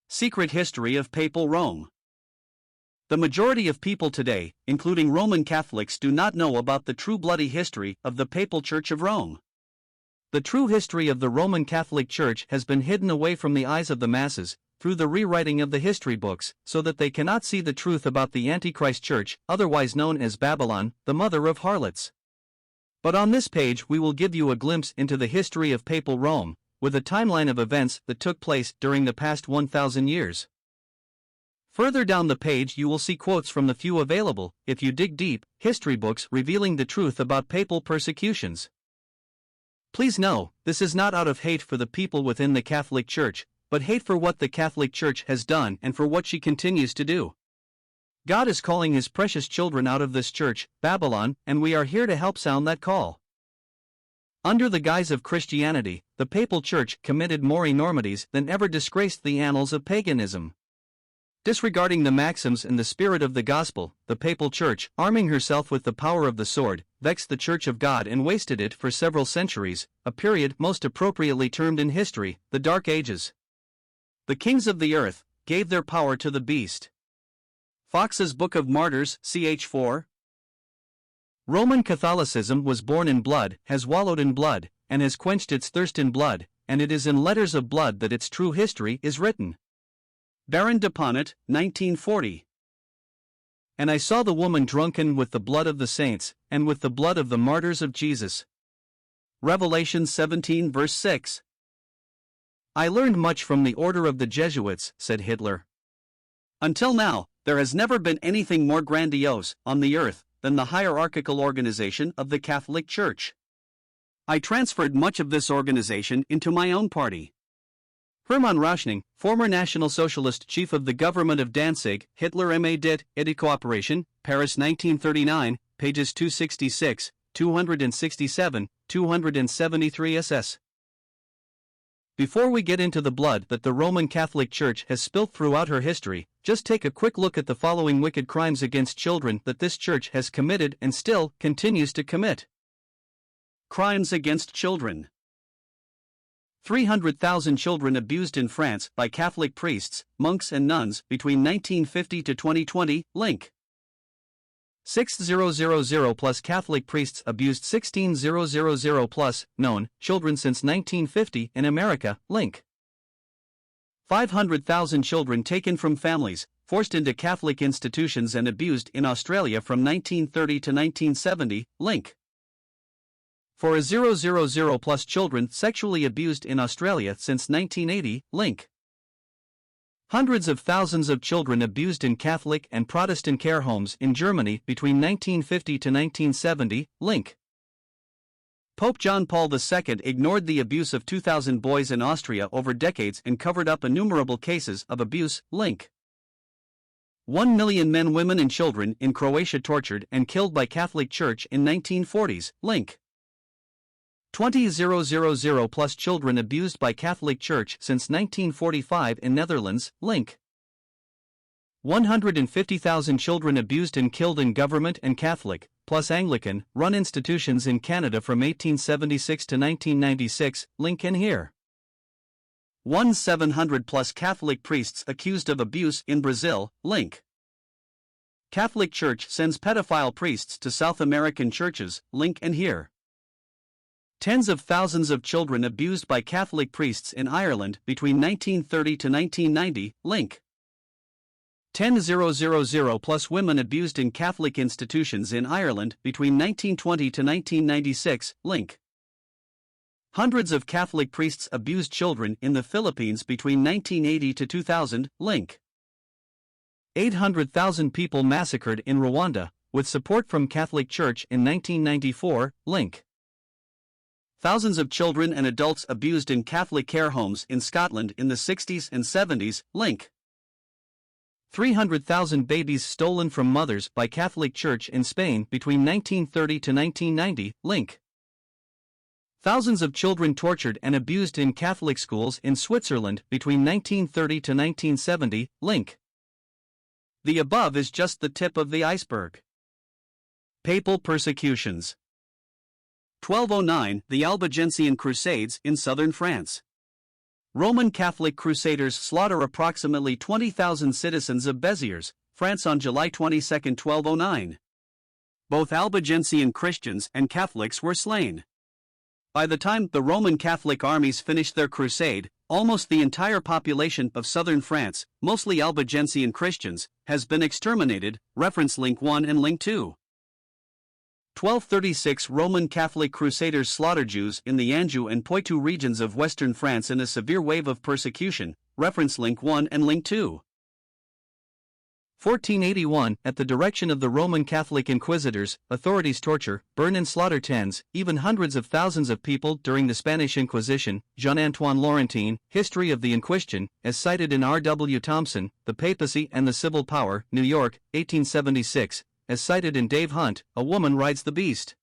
Secret history of Papal Rome. The majority of people today, including Roman Catholics, do not know about the true bloody history of the Papal Church of Rome. The true history of the Roman Catholic Church has been hidden away from the eyes of the masses, through the rewriting of the history books, so that they cannot see the truth about the Antichrist Church, otherwise known as Babylon, the Mother of Harlots. But on this page we will give you a glimpse into the history of Papal Rome, with a timeline of events that took place during the past 1,000 years. Further down the page you will see quotes from the few available, if you dig deep, history books revealing the truth about papal persecutions. Please know, this is not out of hate for the people within the Catholic Church, but hate for what the Catholic Church has done and for what she continues to do. God is calling His precious children out of this church, Babylon, and we are here to help sound that call. Under the guise of Christianity, the Papal Church committed more enormities than ever disgraced the annals of paganism. Disregarding the maxims and the spirit of the gospel, the Papal Church, arming herself with the power of the sword, vexed the Church of God and wasted it for several centuries, a period most appropriately termed in history, the Dark Ages. The kings of the earth gave their power to the beast. Fox's Book of Martyrs, ch. 4. Roman Catholicism was born in blood, has wallowed in blood, and has quenched its thirst in blood, and it is in letters of blood that its true history is written. Baron de Ponnet, 1940. And I saw the woman drunken with the blood of the saints, and with the blood of the martyrs of Jesus. Revelation 17 verse 6. I learned much from the order of the Jesuits, said Hitler. Until now, there has never been anything more grandiose on the earth than the hierarchical organization of the Catholic Church. I transferred much of this organization into my own party. Hermann Rauschning, former National Socialist chief of the government of Danzig, Hitler M.A. dit, Cooperation, Paris 1939, pages 266, 267, 273 ss. Before we get into the blood that the Roman Catholic Church has spilt throughout her history, just take a quick look at the following wicked crimes against children that this church has committed and still continues to commit. Crimes against children. 300,000 children abused in France by Catholic priests, monks and nuns between 1950 to 2020, link. 6000 plus Catholic priests abused 16,000 plus known children since 1950 in America, link. 500,000 children taken from families, forced into Catholic institutions and abused in Australia from 1930 to 1970, link. For a 000 plus children sexually abused in Australia since 1980, link. Hundreds of thousands of children abused in Catholic and Protestant care homes in Germany between 1950 to 1970, link. Pope John Paul II ignored the abuse of 2,000 boys in Austria over decades and covered up innumerable cases of abuse, link. 1 million men, women and children in Croatia tortured and killed by Catholic Church in 1940s, link. 20,000 plus children abused by Catholic Church since 1945 in Netherlands, link. 150,000 children abused and killed in government and Catholic, plus Anglican, run institutions in Canada from 1876 to 1996, link in here. 1,700 plus Catholic priests accused of abuse in Brazil, link. Catholic Church sends pedophile priests to South American churches, link in here. Tens of thousands of children abused by Catholic priests in Ireland between 1930 to 1990, link. 10,000 plus women abused in Catholic institutions in Ireland between 1920 to 1996, link. Hundreds of Catholic priests abused children in the Philippines between 1980 to 2000, link. 800,000 people massacred in Rwanda, with support from Catholic Church in 1994, link. Thousands of children and adults abused in Catholic care homes in Scotland in the 60s and 70s, link. 300,000 babies stolen from mothers by Catholic Church in Spain between 1930 to 1990, link. Thousands of children tortured and abused in Catholic schools in Switzerland between 1930 to 1970, link. The above is just the tip of the iceberg. Papal persecutions. 1209, the Albigensian Crusades in southern France. Roman Catholic Crusaders slaughter approximately 20,000 citizens of Béziers, France on July 22, 1209. Both Albigensian Christians and Catholics were slain. By the time the Roman Catholic armies finished their crusade, almost the entire population of southern France, mostly Albigensian Christians, has been exterminated. Reference link 1 and link 2. 1236 Roman Catholic Crusaders slaughter Jews in the Anjou and Poitou regions of western France in a severe wave of persecution. Reference link 1 and link 2. 1481 At the direction of the Roman Catholic Inquisitors, authorities torture, burn and slaughter tens, even hundreds of thousands of people during the Spanish Inquisition. Jean-Antoine Laurentine, History of the Inquisition, as cited in R. W. Thompson, The Papacy and the Civil Power, New York, 1876, as cited in Dave Hunt, A Woman Rides the Beast.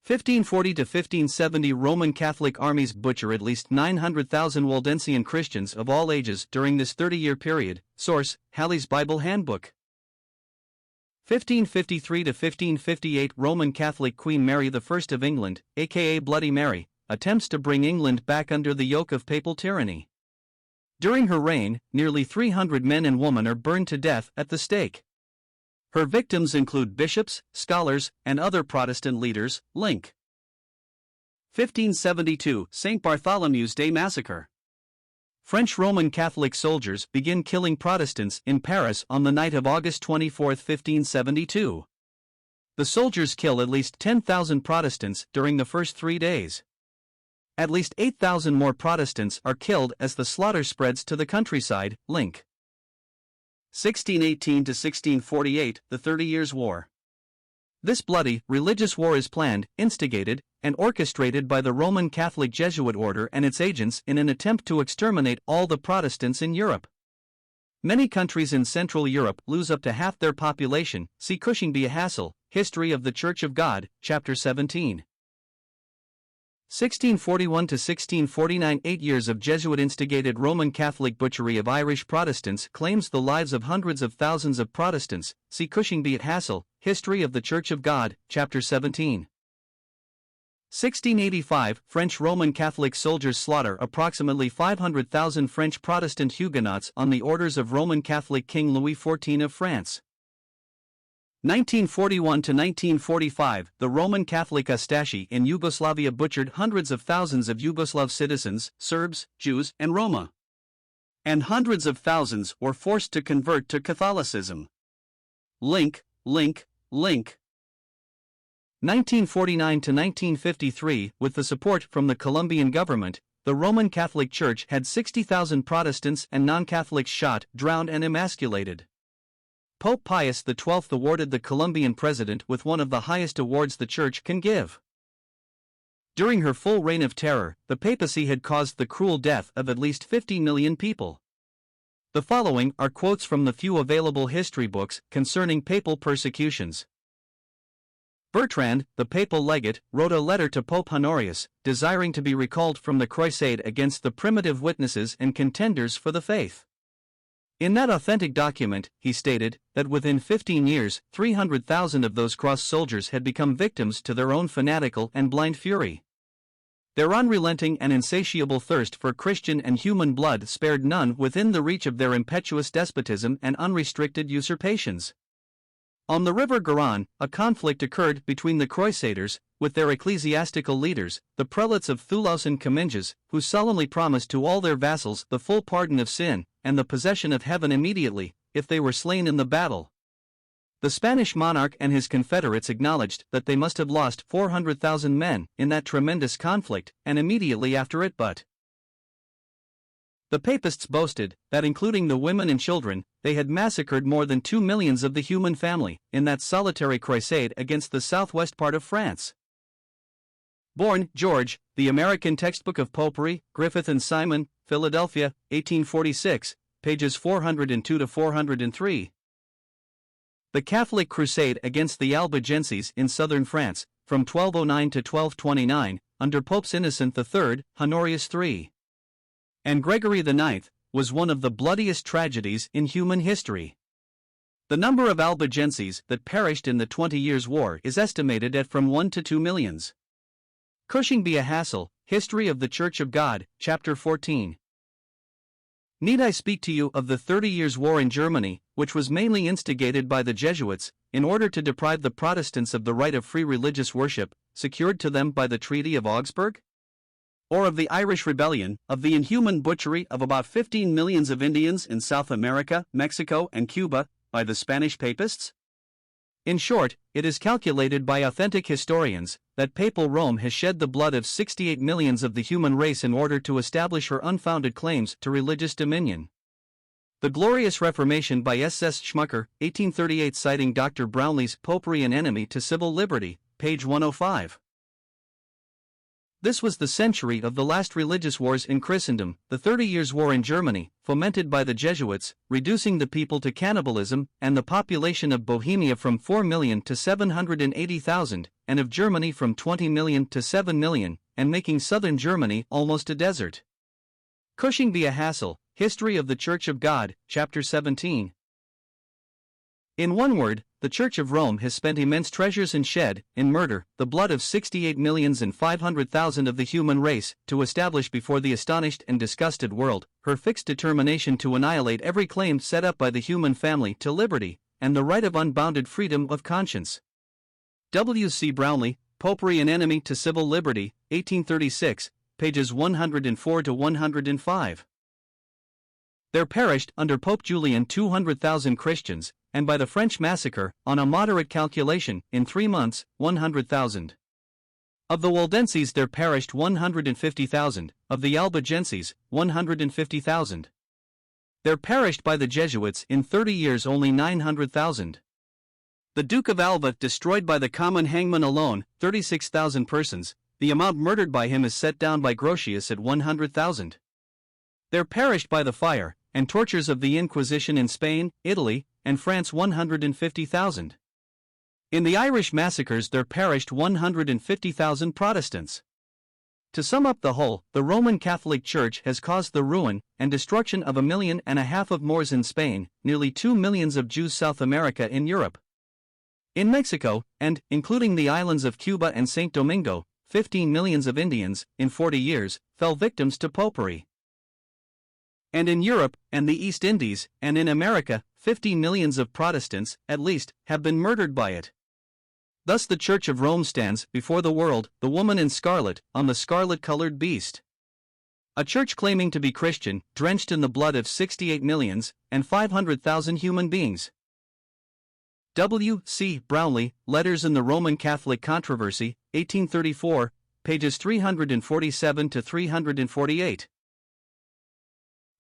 1540 to 1570 Roman Catholic armies butcher at least 900,000 Waldensian Christians of all ages during this 30-year period. Source: Halley's Bible Handbook. 1553 to 1558 Roman Catholic Queen Mary I of England, aka Bloody Mary, attempts to bring England back under the yoke of papal tyranny. During her reign, nearly 300 men and women are burned to death at the stake. Her victims include bishops, scholars, and other Protestant leaders. Link. 1572 St. Bartholomew's Day Massacre. French Roman Catholic soldiers begin killing Protestants in Paris on the night of August 24, 1572. The soldiers kill at least 10,000 Protestants during the first 3 days. At least 8,000 more Protestants are killed as the slaughter spreads to the countryside. Link. 1618 to 1648 The 30 Years' War. This bloody, religious war is planned, instigated, and orchestrated by the Roman Catholic Jesuit order and its agents in an attempt to exterminate all the Protestants in Europe. Many countries in Central Europe lose up to half their population. See Cushing be a Hassle, History of the Church of God, Chapter 17. 1641 to 1649 8 years of Jesuit-instigated Roman Catholic butchery of Irish Protestants claims the lives of hundreds of thousands of Protestants. See Cushing be a Hassle, History of the Church of God, Chapter 17. 1685 French Roman Catholic soldiers slaughter approximately 500,000 French Protestant Huguenots on the orders of Roman Catholic King Louis XIV of France. 1941 to 1945 The Roman Catholic Ustashi in Yugoslavia butchered hundreds of thousands of Yugoslav citizens, Serbs, Jews, and Roma. And hundreds of thousands were forced to convert to Catholicism. Link. 1949 to 1953 With the support from the Colombian government, the Roman Catholic Church had 60,000 Protestants and non-Catholics shot, drowned and emasculated. Pope Pius XII awarded the Colombian president with one of the highest awards the Church can give. During her full reign of terror, the papacy had caused the cruel death of at least 50 million people. The following are quotes from the few available history books concerning papal persecutions. Bertrand, the papal legate, wrote a letter to Pope Honorius, desiring to be recalled from the crusade against the primitive witnesses and contenders for the faith. In that authentic document, he stated that within 15 years, 300,000 of those cross soldiers had become victims to their own fanatical and blind fury. Their unrelenting and insatiable thirst for Christian and human blood spared none within the reach of their impetuous despotism and unrestricted usurpations. On the river Garonne, a conflict occurred between the Crusaders, with their ecclesiastical leaders, the prelates of Toulouse and Comminges, who solemnly promised to all their vassals the full pardon of sin, and the possession of heaven immediately, if they were slain in the battle. The Spanish monarch and his confederates acknowledged that they must have lost 400,000 men in that tremendous conflict, and immediately after it the papists boasted that including the women and children, they had massacred more than 2 millions of the human family in that solitary crusade against the southwest part of France. Bourne, George, The American Textbook of Popery, Griffith and Simon, Philadelphia, 1846, pages 402 to 403. The Catholic Crusade against the Albigenses in southern France, from 1209 to 1229, under Popes Innocent III, Honorius III, and Gregory IX, was one of the bloodiest tragedies in human history. The number of Albigenses that perished in the 20 Years' War is estimated at from 1 to 2 millions. Cushing be a Hassle, History of the Church of God, Chapter 14. Need I speak to you of the 30 Years' War in Germany, which was mainly instigated by the Jesuits, in order to deprive the Protestants of the right of free religious worship, secured to them by the Treaty of Augsburg? Or of the Irish Rebellion, of the inhuman butchery of about 15 millions of Indians in South America, Mexico, and Cuba, by the Spanish Papists? In short, it is calculated by authentic historians that Papal Rome has shed the blood of 68 millions of the human race in order to establish her unfounded claims to religious dominion. The Glorious Reformation by S.S. Schmucker, 1838, citing Dr. Brownlee's Popery an Enemy to Civil Liberty, page 105. This was the century of the last religious wars in Christendom, the 30 Years' War in Germany, fomented by the Jesuits, reducing the people to cannibalism, and the population of Bohemia from 4 million to 780,000, and of Germany from 20 million to 7 million, and making southern Germany almost a desert. Cushing via Hassel, History of the Church of God, Chapter 17. In one word, the Church of Rome has spent immense treasures and shed, in murder, the blood of 68,500,000 of the human race, to establish before the astonished and disgusted world her fixed determination to annihilate every claim set up by the human family to liberty, and the right of unbounded freedom of conscience. W. C. Brownlee, Popery an Enemy to Civil Liberty, 1836, pages 104 to 105. There perished under Pope Julian 200,000 Christians, and by the French massacre, on a moderate calculation, in 3 months, 100,000. Of the Waldenses there perished 150,000, of the Albigenses, 150,000. There perished by the Jesuits in 30 years only 900,000. The Duke of Alva destroyed by the common hangman alone, 36,000 persons, the amount murdered by him is set down by Grotius at 100,000. There perished by the fire and tortures of the Inquisition in Spain, Italy, and France 150,000. In the Irish massacres there perished 150,000 Protestants. To sum up the whole, the Roman Catholic Church has caused the ruin and destruction of 1.5 million of Moors in Spain, nearly 2 millions of Jews South America in Europe. In Mexico, and, including the islands of Cuba and St. Domingo, 15 millions of Indians, in 40 years, fell victims to popery. And in Europe, and the East Indies, and in America, 50 millions of Protestants, at least, have been murdered by it. Thus the Church of Rome stands, before the world, the woman in scarlet, on the scarlet-colored beast. A church claiming to be Christian, drenched in the blood of 68 millions, and 500,000 human beings. W. C. Brownlee, Letters in the Roman Catholic Controversy, 1834, pages 347 to 348.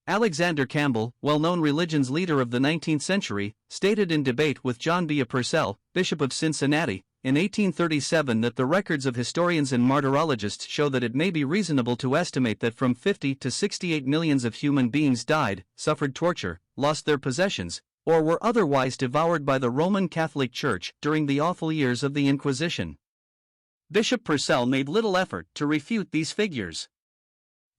Alexander Campbell, well-known religion's leader of the 19th century, stated in debate with John B. Purcell, Bishop of Cincinnati, in 1837 that the records of historians and martyrologists show that it may be reasonable to estimate that from 50 to 68 millions of human beings died, suffered torture, lost their possessions, or were otherwise devoured by the Roman Catholic Church during the awful years of the Inquisition. Bishop Purcell made little effort to refute these figures.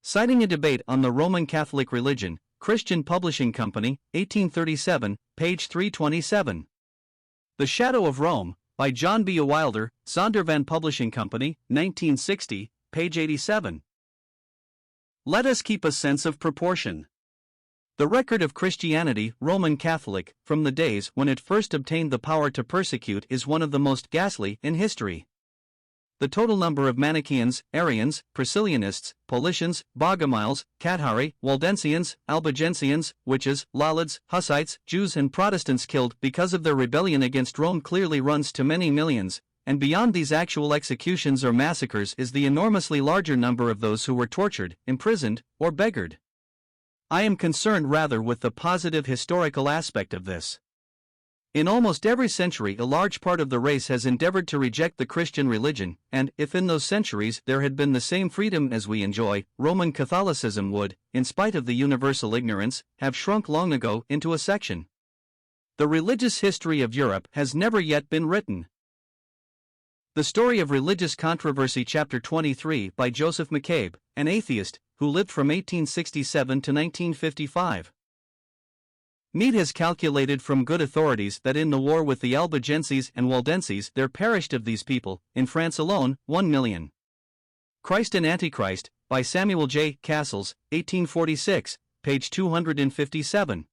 Citing a debate on the Roman Catholic religion, Christian Publishing Company, 1837, page 327. The Shadow of Rome, by John B. Wilder, Zondervan Publishing Company, 1960, page 87. Let us keep a sense of proportion. The record of Christianity, Roman Catholic, from the days when it first obtained the power to persecute is one of the most ghastly in history. The total number of Manichaeans, Arians, Priscillianists, Paulicians, Bogomiles, Cathari, Waldensians, Albigensians, witches, Lollards, Hussites, Jews and Protestants killed because of their rebellion against Rome clearly runs to many millions, and beyond these actual executions or massacres is the enormously larger number of those who were tortured, imprisoned, or beggared. I am concerned rather with the positive historical aspect of this. In almost every century a large part of the race has endeavored to reject the Christian religion, and, if in those centuries there had been the same freedom as we enjoy, Roman Catholicism would, in spite of the universal ignorance, have shrunk long ago into a section. The religious history of Europe has never yet been written. The Story of Religious Controversy, Chapter 23, by Joseph McCabe, an atheist, who lived from 1867 to 1955. Mead has calculated from good authorities that in the war with the Albigenses and Waldenses there perished of these people, in France alone, 1 million. Christ and Antichrist, by Samuel J. Castles, 1846, page 257.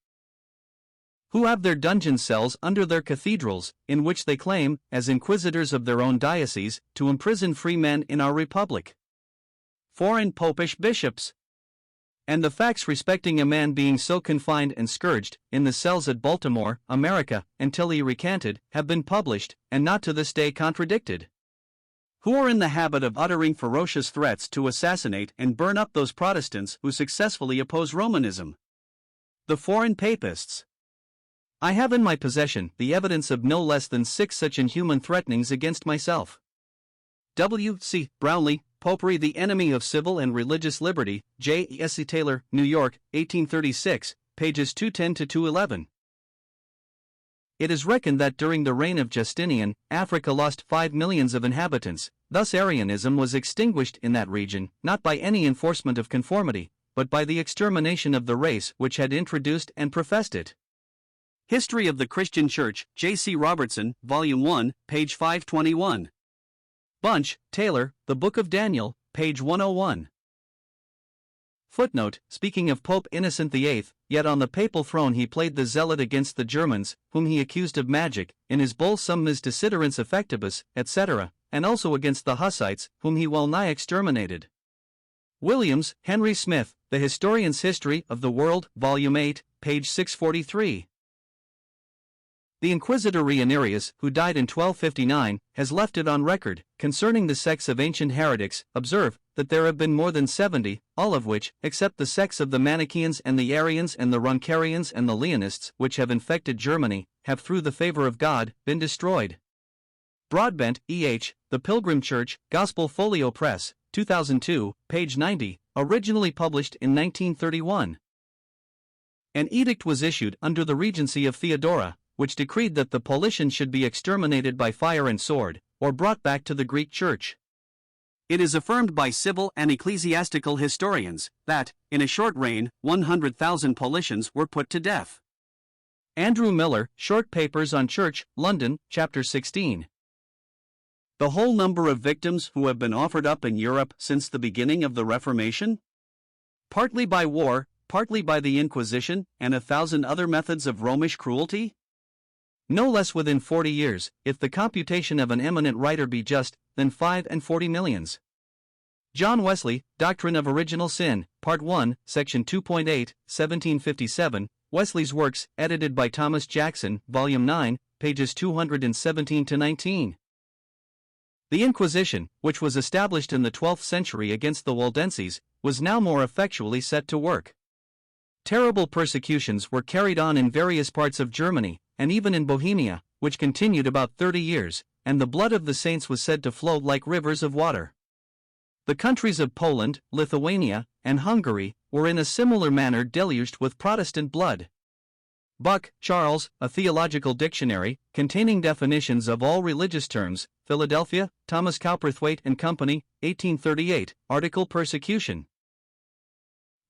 Who have their dungeon cells under their cathedrals, in which they claim, as inquisitors of their own diocese, to imprison free men in our republic. Foreign popish bishops. And the facts respecting a man being so confined and scourged, in the cells at Baltimore, America, until he recanted, have been published, and not to this day contradicted. Who are in the habit of uttering ferocious threats to assassinate and burn up those Protestants who successfully oppose Romanism. The foreign papists. I have in my possession the evidence of no less than 6 such inhuman threatenings against myself. W. C. Brownlee, Popery the Enemy of Civil and Religious Liberty, J. E. S. C. Taylor, New York, 1836, pages 210 to 211. It is reckoned that during the reign of Justinian, Africa lost 5 millions of inhabitants, thus Arianism was extinguished in that region, not by any enforcement of conformity, but by the extermination of the race which had introduced and professed it. History of the Christian Church, J. C. Robertson, Volume 1, page 521. Bunch, Taylor, The Book of Daniel, page 101. Footnote, speaking of Pope Innocent VIII, yet on the papal throne he played the zealot against the Germans, whom he accused of magic, in his bull Summis Desiderans Effectibus, etc., and also against the Hussites, whom he well nigh exterminated. Williams, Henry Smith, The Historian's History of the World, Volume 8, page 643. The Inquisitor Ranierius, who died in 1259, has left it on record, concerning the sects of ancient heretics, observe, that there have been more than 70, all of which, except the sects of the Manichaeans and the Arians and the Roncarians and the Leonists, which have infected Germany, have through the favor of God, been destroyed. Broadbent, E. H., The Pilgrim Church, Gospel Folio Press, 2002, page 90, originally published in 1931. An edict was issued under the regency of Theodora, which decreed that the Paulicians should be exterminated by fire and sword, or brought back to the Greek Church. It is affirmed by civil and ecclesiastical historians that, in a short reign, 100,000 Paulicians were put to death. Andrew Miller, Short Papers on Church, London, Chapter 16. The whole number of victims who have been offered up in Europe since the beginning of the Reformation? Partly by war, partly by the Inquisition, and 1,000 other methods of Romish cruelty? No less within 40 years, if the computation of an eminent writer be just, than 45 millions. John Wesley, Doctrine of Original Sin, Part 1, Section 2.8, 1757, Wesley's Works, edited by Thomas Jackson, Volume 9, pages 217 to 19. The Inquisition, which was established in the 12th century against the Waldenses, was now more effectually set to work. Terrible persecutions were carried on in various parts of Germany, and even in Bohemia, which continued about 30 years, and the blood of the saints was said to flow like rivers of water. The countries of Poland, Lithuania, and Hungary were in a similar manner deluged with Protestant blood. Buck, Charles, A Theological Dictionary, containing definitions of all religious terms, Philadelphia, Thomas Cowperthwaite and Company, 1838, article Persecution.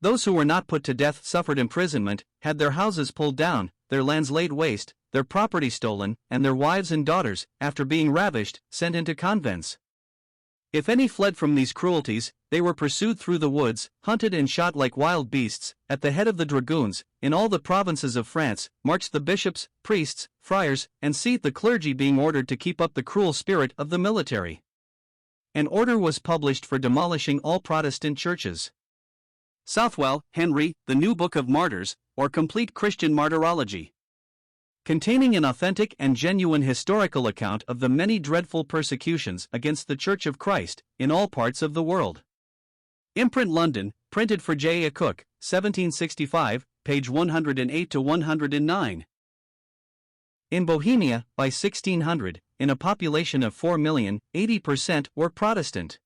Those who were not put to death suffered imprisonment, had their houses pulled down, their lands laid waste, their property stolen, and their wives and daughters, after being ravished, sent into convents. If any fled from these cruelties, they were pursued through the woods, hunted and shot like wild beasts. At the head of the dragoons, in all the provinces of France, marched the bishops, priests, friars, and the clergy, being ordered to keep up the cruel spirit of the military. An order was published for demolishing all Protestant churches. Southwell, Henry, The New Book of Martyrs, or Complete Christian Martyrology, containing an authentic and genuine historical account of the many dreadful persecutions against the Church of Christ, in all parts of the world. Imprint London, printed for J. A. Cook, 1765, page 108 to 109. In Bohemia, by 1600, in a population of 4 million, 80% were Protestant.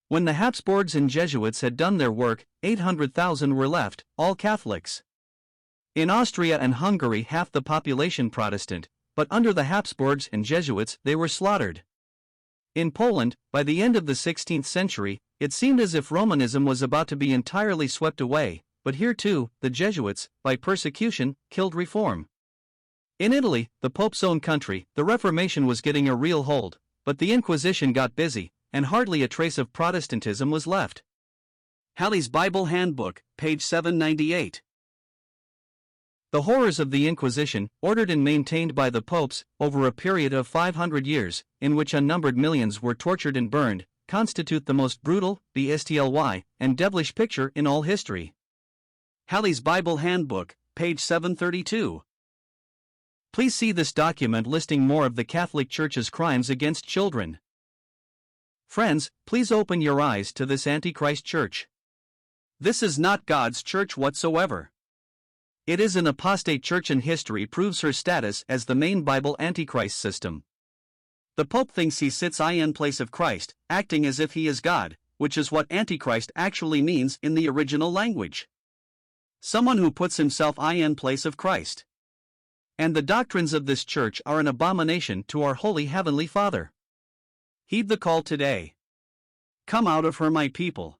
When the Habsburgs and Jesuits had done their work, 800,000 were left, all Catholics. In Austria and Hungary half the population Protestant, but under the Habsburgs and Jesuits they were slaughtered. In Poland, by the end of the 16th century, it seemed as if Romanism was about to be entirely swept away, but here too, the Jesuits, by persecution, killed reform. In Italy, the Pope's own country, the Reformation was getting a real hold, but the Inquisition got busy, and hardly a trace of Protestantism was left. Halley's Bible Handbook, page 798. The horrors of the Inquisition, ordered and maintained by the popes, over a period of 500 years, in which unnumbered millions were tortured and burned, constitute the most brutal, bestial, and devilish picture in all history. Halley's Bible Handbook, page 732. Please see this document listing more of the Catholic Church's crimes against children. Friends, please open your eyes to this Antichrist church. This is not God's church whatsoever. It is an apostate church, and history proves her status as the main Bible Antichrist system. The Pope thinks he sits in place of Christ, acting as if he is God, which is what Antichrist actually means in the original language. Someone who puts himself in place of Christ. And the doctrines of this church are an abomination to our Holy Heavenly Father. Heed the call today. Come out of her, my people.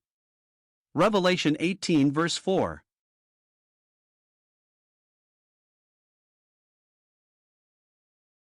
Revelation 18 verse 4.